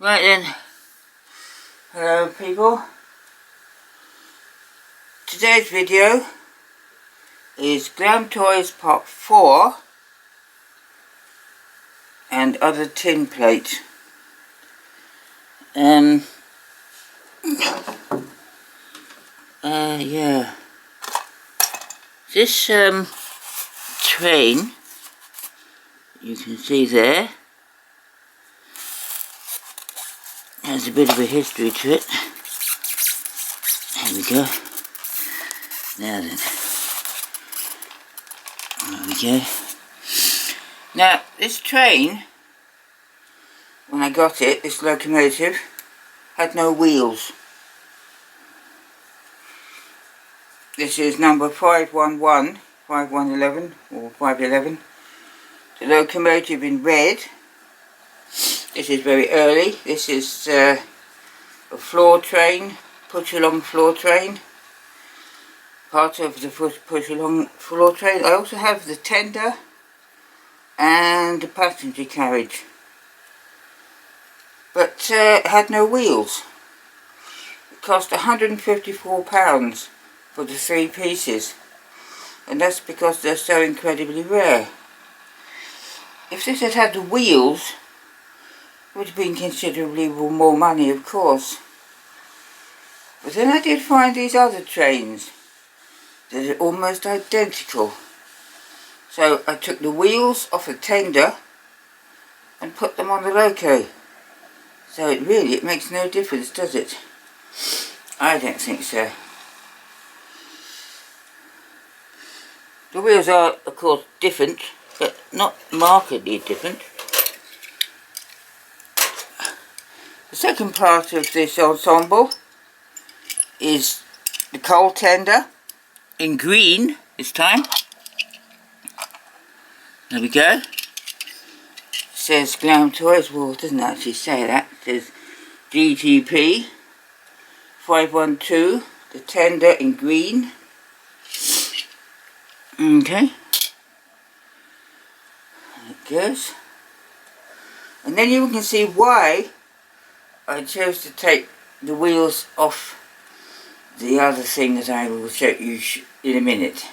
Right then, hello people. Today's video is Glam Toys Part 4 and other tin plate. Yeah. This train, you can see there, has a bit of a history to it. There we go. Now then. There we go. Now, this train, when I got it, this locomotive, had no wheels. This is number 511, 5111, or 511. The locomotive in red. This is very early. This is a floor train, push-along floor train. Part of the push-along floor train. I also have the tender and the passenger carriage. But it had no wheels. It cost £154 for the 3 pieces. And that's because they're so incredibly rare. If this had had the wheels, it would have been considerably more money, of course. But then I did find these other trains that are almost identical. So I took the wheels off a tender and put them on the loco. So it makes no difference, does it? I don't think so. The wheels are, of course, different, but not markedly different. The second part of this ensemble is the coal tender in green this time. There we go. It says Glam Toys. Well, it doesn't actually say that. It says GTP 512, the tender in green. Okay. There it goes. And then you can see why I chose to take the wheels off the other thing that I will show you in a minute.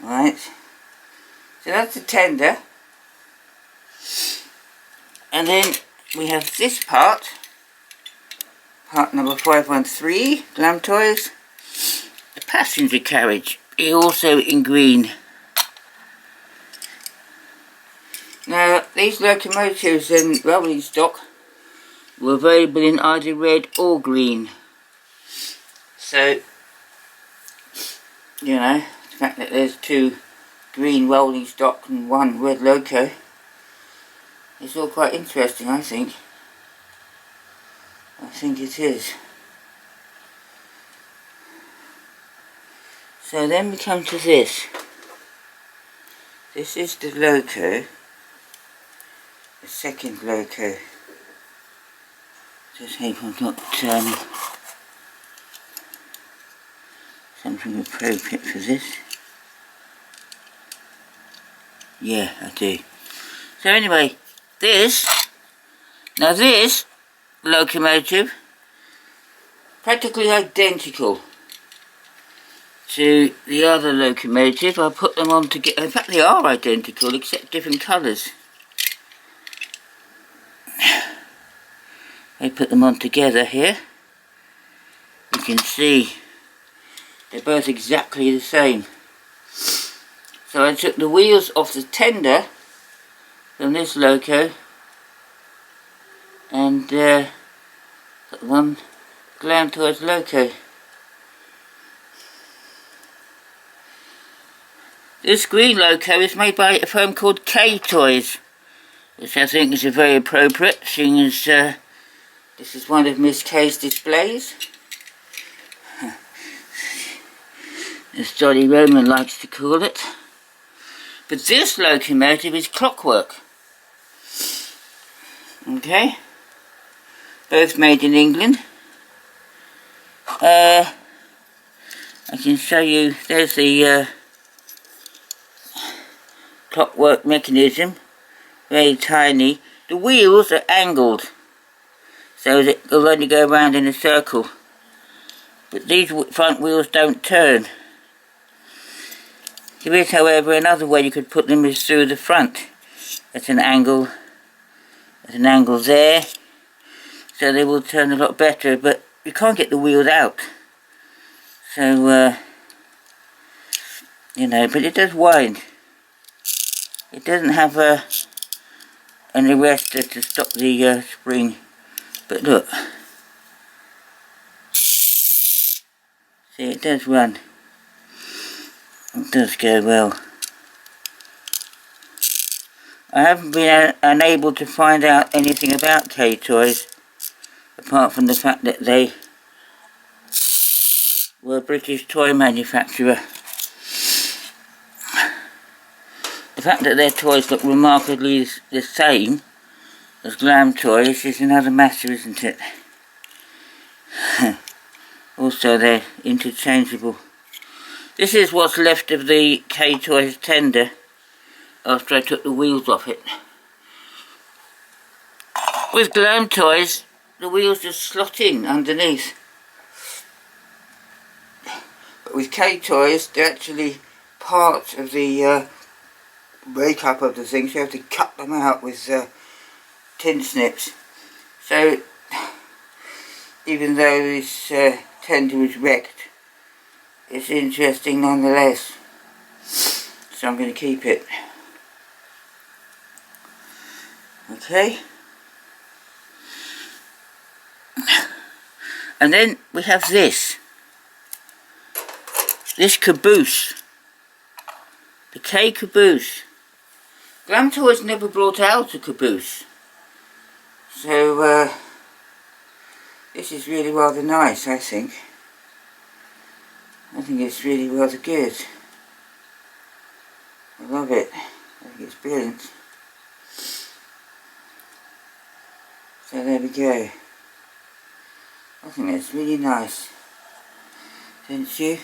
Right. So that's the tender. And then we have this part number 513, Glam Toys, the passenger carriage, also in green. Now, these locomotives and rolling stock were available in either red or green. So, you know, the fact that there's 2 green rolling stock and 1 red loco, it's all quite interesting, I think. I think it is. So then we come to this. This is the loco, the second loco. Just hope I've got something appropriate for this. Yeah, I do. So anyway, this locomotive, practically identical to the other locomotive. I put them on together. In fact, they are identical, except different colours. I put them on together here. You can see they're both exactly the same. So I took the wheels off the tender from this loco and put them on Glam Toys loco. This green loco is made by a firm called K Toys, which I think is very appropriate, seeing as this is one of Miss K's displays. As Jolly Roman likes to call it. But this locomotive is clockwork. Okay. Both made in England. I can show you, there's the clockwork mechanism. Very tiny. The wheels are angled. so that it'll only go round in a circle. But these front wheels don't turn. There is, however, another way you could put them is through the front at an angle. At an angle there, so they will turn a lot better. But you can't get the wheels out. So you know, but it does wind. It doesn't have an arrestor to stop the spring. But look, see, it does run. It does go well. I haven't been unable to find out anything about K-Toys, apart from the fact that they were a British toy manufacturer. The fact that their toys look remarkably the same as Glam Toys is another matter, isn't it? Also, they're interchangeable. This is what's left of the K-Toys tender after I took the wheels off it. With Glam Toys, the wheels just slot in underneath. But with K-Toys, they're actually part of the breakup of the thing, so you have to cut them out with tin snips. So, even though this tender is wrecked, it's interesting nonetheless. So I'm going to keep it. Okay. And then we have this caboose. The K caboose. Glam Toys never brought out a caboose. So this is really rather nice, I think. I think it's really rather good. I love it. I think it's brilliant. So there we go. I think that's really nice. Don't you?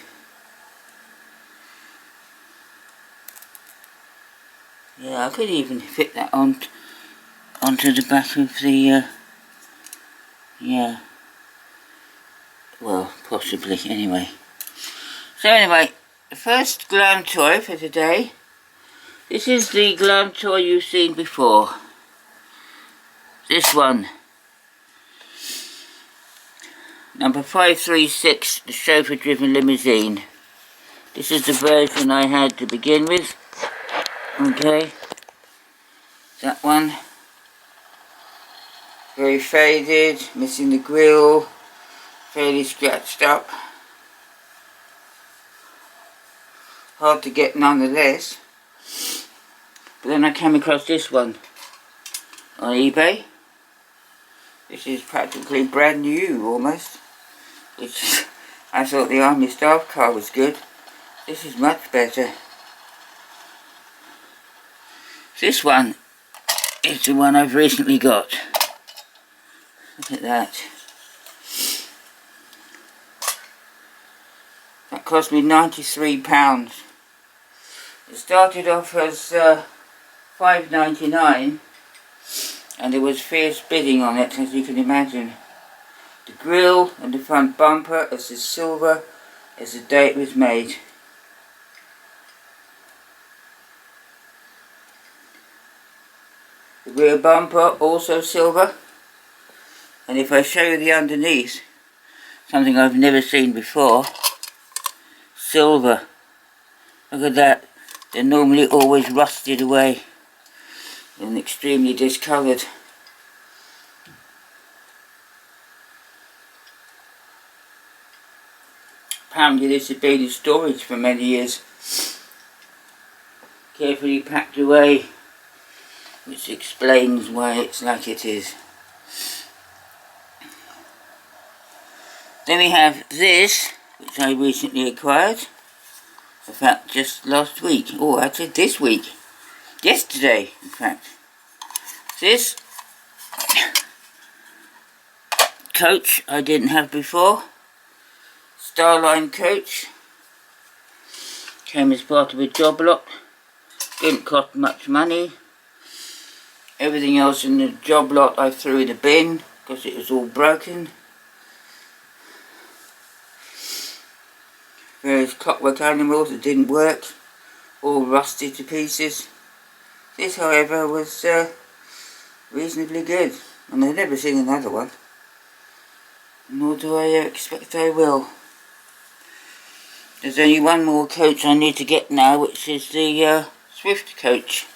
Yeah, I could even fit that onto the back of the, yeah. Well, possibly, anyway. So anyway, the first Glam Toy for today. This is the Glam Toy you've seen before. This one. Number 536, the chauffeur-driven limousine. This is the version I had to begin with. Okay. That one. Very faded, missing the grille, fairly scratched up. Hard to get nonetheless. But then I came across this one on eBay. This is practically brand new almost. Which I thought the Army staff car was good. This is much better. This one is the one I've recently got. Look at that. That cost me £93. It started off as $5.99 and there was fierce bidding on it, as you can imagine. The grille and the front bumper is as silver as the day it was made. The rear bumper also silver, and if I show you the underneath, something I've never seen before, silver. Look at that. They're normally always rusted away and extremely discoloured. Apparently this had been in storage for many years, carefully packed away, which explains why it's like it is. Then we have this, which I recently acquired, in fact just last week, or actually this week, yesterday in fact. This coach I didn't have before, Starline coach, came as part of a job lot, didn't cost much money. Everything else in the job lot I threw in a bin, because it was all broken. Various clockwork animals that didn't work, all rusted to pieces. This, however, was reasonably good, and I've never seen another one, nor do I expect I will. There's only one more coach I need to get now, which is the Swift coach.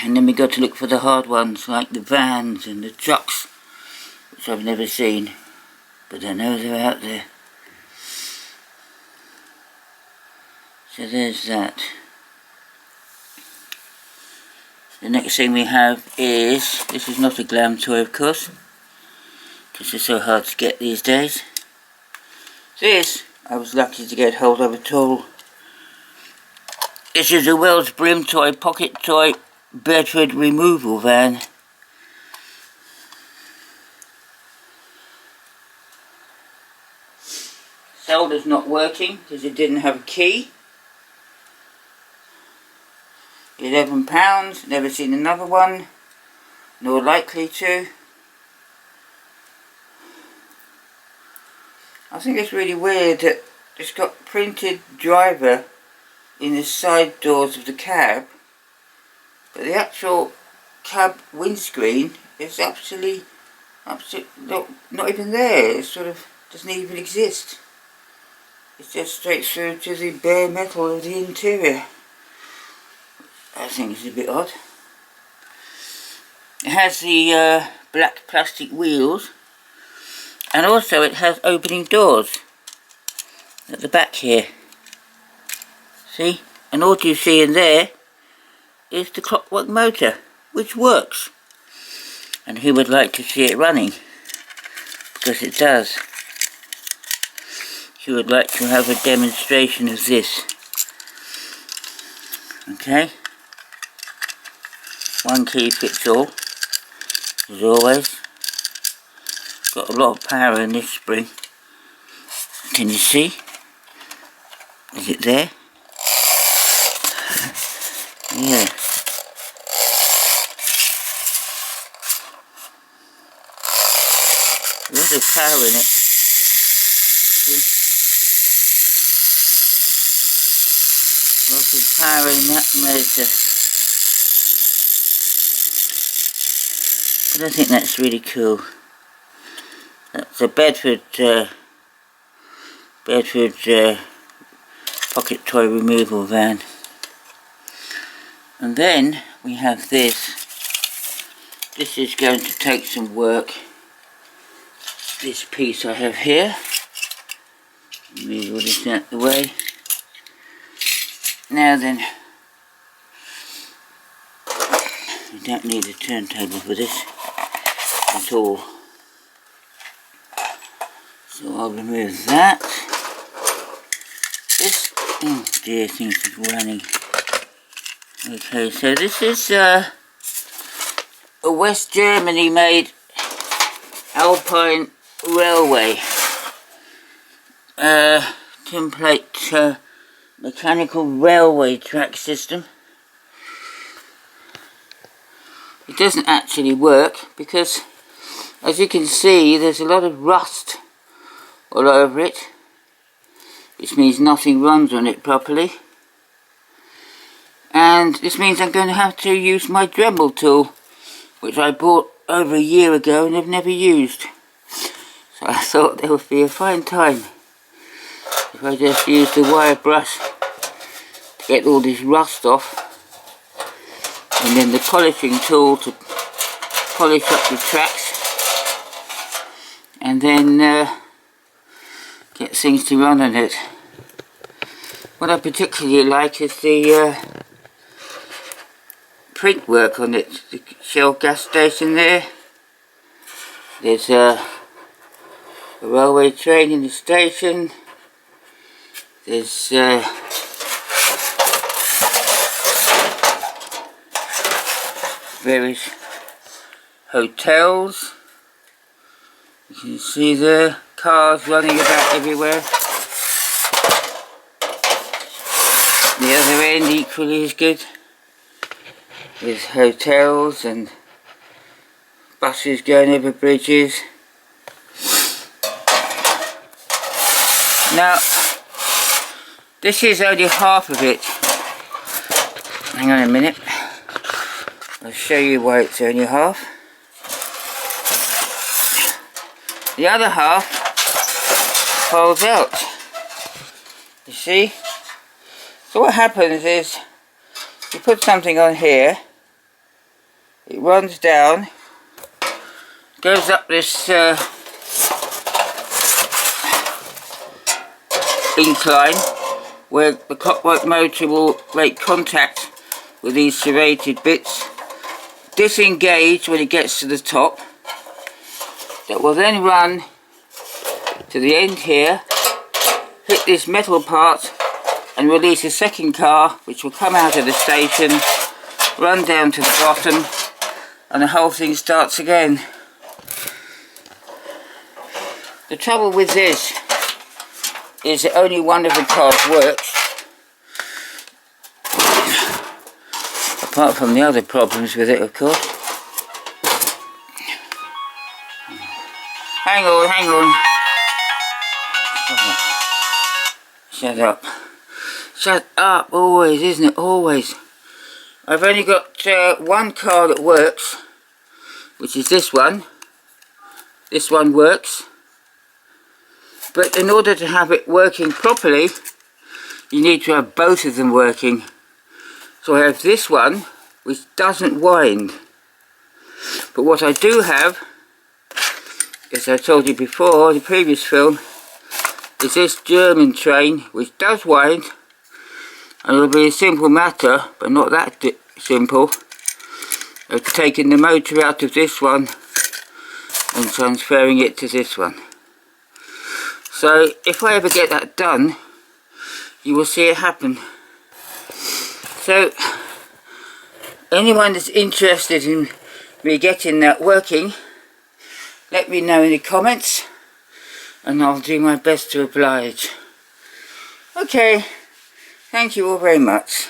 And then we got to look for the hard ones, like the vans and the trucks, which I've never seen, but I know they're out there. So there's that. The next thing we have is, this is not a Glam Toy of course, because they're so hard to get these days. This, I was lucky to get hold of at all. This is the world's Brimtoy pocket toy Bedford removal van. Solder's not working because it didn't have a key. £11, never seen another one, nor likely to. I think it's really weird that it's got printed driver in the side doors of the cab, but the actual cab windscreen is absolutely not even there. It sort of doesn't even exist. It's just straight through to the bare metal of the interior. I think it's a bit odd. It has the black plastic wheels, and also it has opening doors at the back here. See? And all you see in there is the clockwork motor, which works. And who would like to see it running? Because it does. Who would like to have a demonstration of this? Okay. One key fits all, as always. Got a lot of power in this spring. Can you see? Is it there? Yeah. A lot of power in it. See? A lot of power in that motor. But I think that's really cool. That's a Bedford pocket toy removal van. And then we have this. This is going to take some work. This piece I have here. Move all this out the way. Now then, you don't need a turntable for this at all. So I'll remove that. This, oh dear, things are running. Okay, so this is a West Germany made Alpine Railway tinplate mechanical railway track system. It doesn't actually work because, as you can see, there's a lot of rust all over it, which means nothing runs on it properly. And this means I'm going to have to use my Dremel tool, which I bought over a year ago and have never used. So I thought there would be a fine time if I just used the wire brush to get all this rust off, and then the polishing tool to polish up the tracks, and then get things to run on it. What I particularly like is the print work on it. The Shell gas station there. There's a railway train in the station. There's various hotels. You can see there cars running about everywhere. The other end equally is good, with hotels and buses going over bridges. Now, this is only half of it. Hang on a minute. I'll show you why it's only half. The other half folds out. You see? So what happens is, you put something on here, it runs down, goes up this incline where the clockwork motor will make contact with these serrated bits, disengage when it gets to the top. That will then run to the end here, hit this metal part and release a second car which will come out of the station, run down to the bottom, and the whole thing starts again. The trouble with this is that only one of the cars works, apart from the other problems with it, of course. Hang on. Shut up. Shut up, always, isn't it? Always. I've only got one car that works, which is this one. This one works. But in order to have it working properly, you need to have both of them working. So I have this one, which doesn't wind. But what I do have, as I told you before in the previous film, is this German train, which does wind, and it'll be a simple matter, but not that simple, of taking the motor out of this one and transferring it to this one. So if I ever get that done, you will see it happen. So anyone that's interested in me getting that working, let me know in the comments and I'll do my best to oblige. Okay, thank you all very much.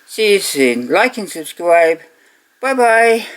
See you soon. Like and subscribe. Bye bye.